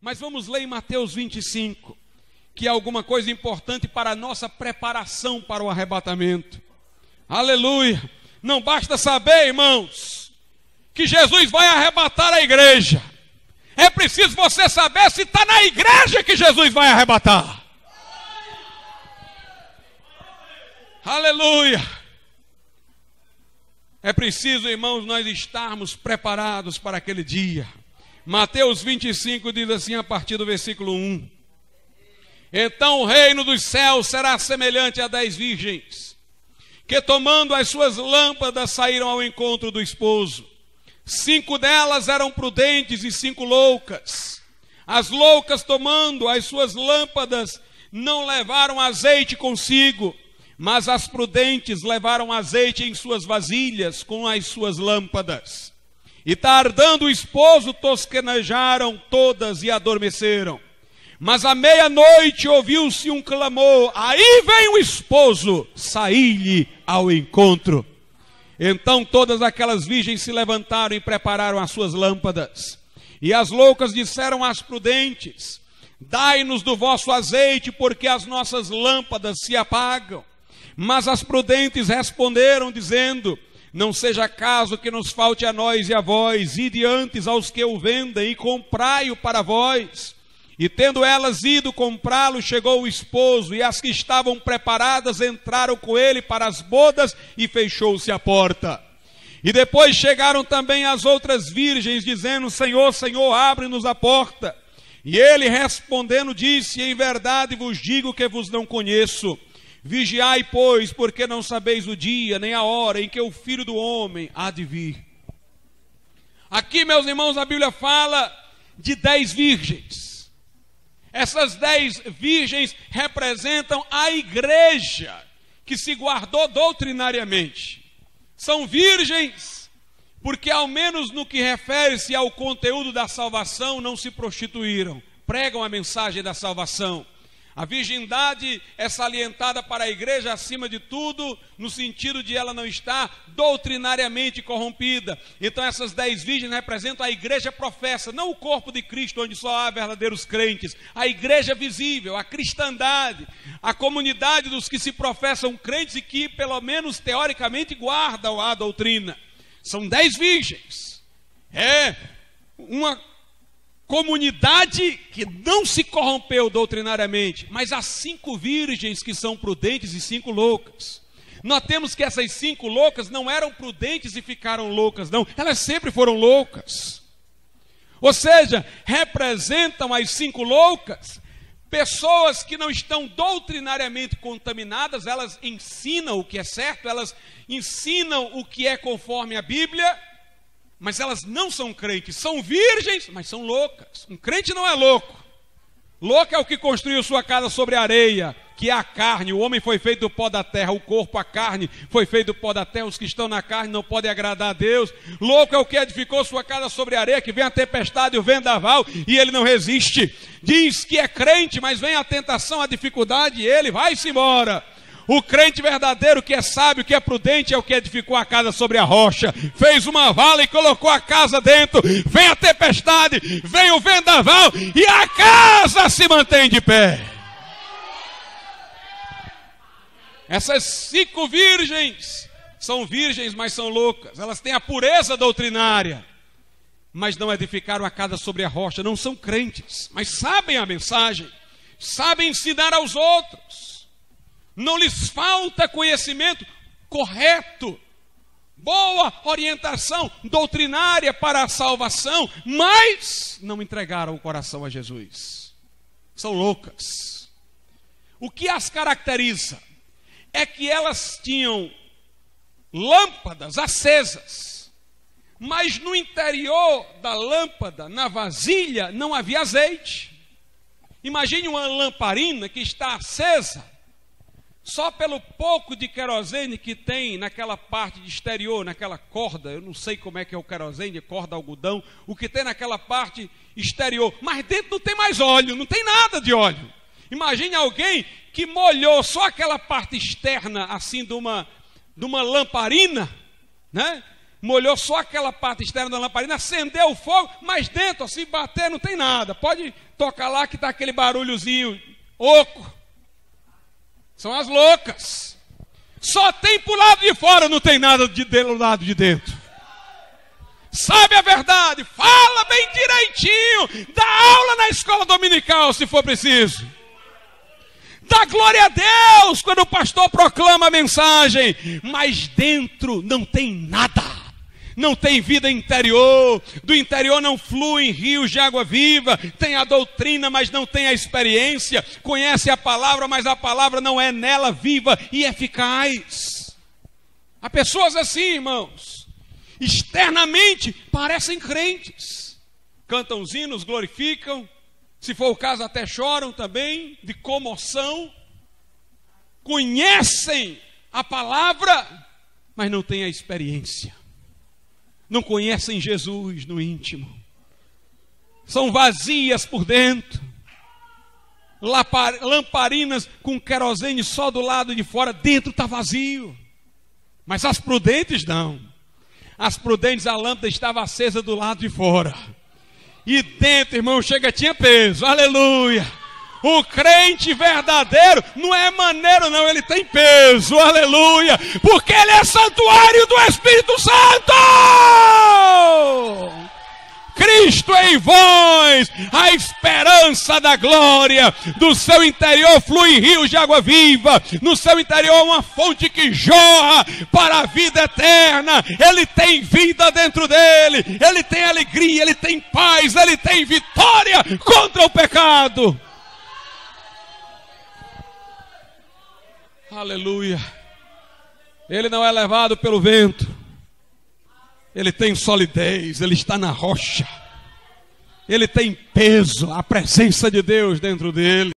Mas vamos ler em Mateus 25, que é alguma coisa importante para a nossa preparação para o arrebatamento. Aleluia! Não basta saber, irmãos, que Jesus vai arrebatar a igreja. É preciso você saber se está na igreja que Jesus vai arrebatar. Aleluia! É preciso, irmãos, nós estarmos preparados para aquele dia. Mateus 25 diz assim, a partir do versículo 1. Então o reino dos céus será semelhante a 10 virgens, que tomando as suas lâmpadas saíram ao encontro do esposo. 5 delas eram prudentes e 5 loucas. As loucas, tomando as suas lâmpadas, não levaram azeite consigo, mas as prudentes levaram azeite em suas vasilhas com as suas lâmpadas. E tardando o esposo, tosquenejaram todas e adormeceram. Mas à meia-noite ouviu-se um clamor: aí vem o esposo, saí-lhe ao encontro. Então todas aquelas virgens se levantaram e prepararam as suas lâmpadas. E as loucas disseram às prudentes: dai-nos do vosso azeite, porque as nossas lâmpadas se apagam. Mas as prudentes responderam, dizendo: não seja caso que nos falte a nós e a vós, ide antes aos que o vendem e comprai-o para vós. E tendo elas ido comprá-lo, chegou o esposo, e as que estavam preparadas entraram com ele para as bodas, e fechou-se a porta. E depois chegaram também as outras virgens, dizendo: Senhor, Senhor, abre-nos a porta. E ele respondendo disse: em verdade vos digo que vos não conheço. Vigiai, pois, porque não sabeis o dia, nem a hora em que o Filho do Homem há de vir. Aqui, meus irmãos, a Bíblia fala de 10 virgens. Essas 10 virgens representam a igreja que se guardou doutrinariamente. São virgens porque, ao menos no que refere-se ao conteúdo da salvação, não se prostituíram. Pregam a mensagem da salvação. A virgindade é salientada para a igreja acima de tudo, no sentido de ela não estar doutrinariamente corrompida. Então essas 10 virgens representam a igreja professa, não o corpo de Cristo, onde só há verdadeiros crentes. A igreja visível, a cristandade, a comunidade dos que se professam crentes e que, pelo menos teoricamente, guardam a doutrina. São 10 virgens. É uma comunidade que não se corrompeu doutrinariamente, mas há 5 virgens que são prudentes e 5 loucas. Notemos que essas 5 loucas não eram prudentes e ficaram loucas, não. Elas sempre foram loucas. Ou seja, representam as 5 loucas pessoas que não estão doutrinariamente contaminadas. Elas ensinam o que é certo, elas ensinam o que é conforme a Bíblia, mas elas não são crentes. São virgens, mas são loucas. Um crente não é louco. Louco é o que construiu sua casa sobre areia, que é a carne. O homem foi feito do pó da terra, o corpo, a carne, foi feito do pó da terra. Os que estão na carne não podem agradar a Deus. Louco é o que edificou sua casa sobre areia, que vem a tempestade e o vendaval, e ele não resiste. Diz que é crente, mas vem a tentação, a dificuldade, e ele vai-se embora. O crente verdadeiro, que é sábio, que é prudente, é o que edificou a casa sobre a rocha, fez uma vala e colocou a casa dentro. Vem a tempestade, vem o vendaval e a casa se mantém de pé. Essas 5 virgens são virgens, mas são loucas. Elas têm a pureza doutrinária, mas não edificaram a casa sobre a rocha. Não são crentes, mas sabem a mensagem, sabem ensinar aos outros. Não lhes falta conhecimento correto, boa orientação doutrinária para a salvação, mas não entregaram o coração a Jesus. São loucas. O que as caracteriza é que elas tinham lâmpadas acesas, mas no interior da lâmpada, na vasilha, não havia azeite. Imagine uma lamparina que está acesa. Só pelo pouco de querosene que tem naquela parte de exterior, naquela corda, eu não sei como é que é o querosene, corda, algodão, o que tem naquela parte exterior, mas dentro não tem mais óleo, não tem nada de óleo. Imagine alguém que molhou só aquela parte externa, assim, de uma lamparina, né? molhou só aquela parte externa da lamparina, acendeu o fogo, mas dentro, assim, bater, não tem nada. Pode tocar lá que está aquele barulhozinho oco. São as loucas. Só tem para o lado de fora, não tem nada do lado de dentro. Sabe a verdade, fala bem direitinho, dá aula na escola dominical se for preciso. Dá glória a Deus quando o pastor proclama a mensagem, mas dentro não tem nada. Não tem vida interior, do interior não fluem rios de água viva, tem a doutrina, mas não tem a experiência, conhece a palavra, mas a palavra não é nela viva e eficaz. Há pessoas assim, irmãos, externamente parecem crentes, cantam os hinos, glorificam, se for o caso até choram também, de comoção, conhecem a palavra, mas não têm a experiência. Não conhecem Jesus no íntimo. São vazias por dentro. Lamparinas com querosene só do lado de fora. Dentro está vazio. Mas as prudentes não. As prudentes a lâmpada estava acesa do lado de fora. E dentro, irmão, tinha peso. Aleluia. O crente verdadeiro não é maneiro não, ele tem peso, aleluia, porque ele é santuário do Espírito Santo. Cristo em vós, a esperança da glória, do seu interior flui rios de água viva, no seu interior uma fonte que jorra para a vida eterna, ele tem vida dentro dele, ele tem alegria, ele tem paz, ele tem vitória contra o pecado. Aleluia. Ele não é levado pelo vento. Ele tem solidez, ele está na rocha. Ele tem peso, a presença de Deus dentro dele.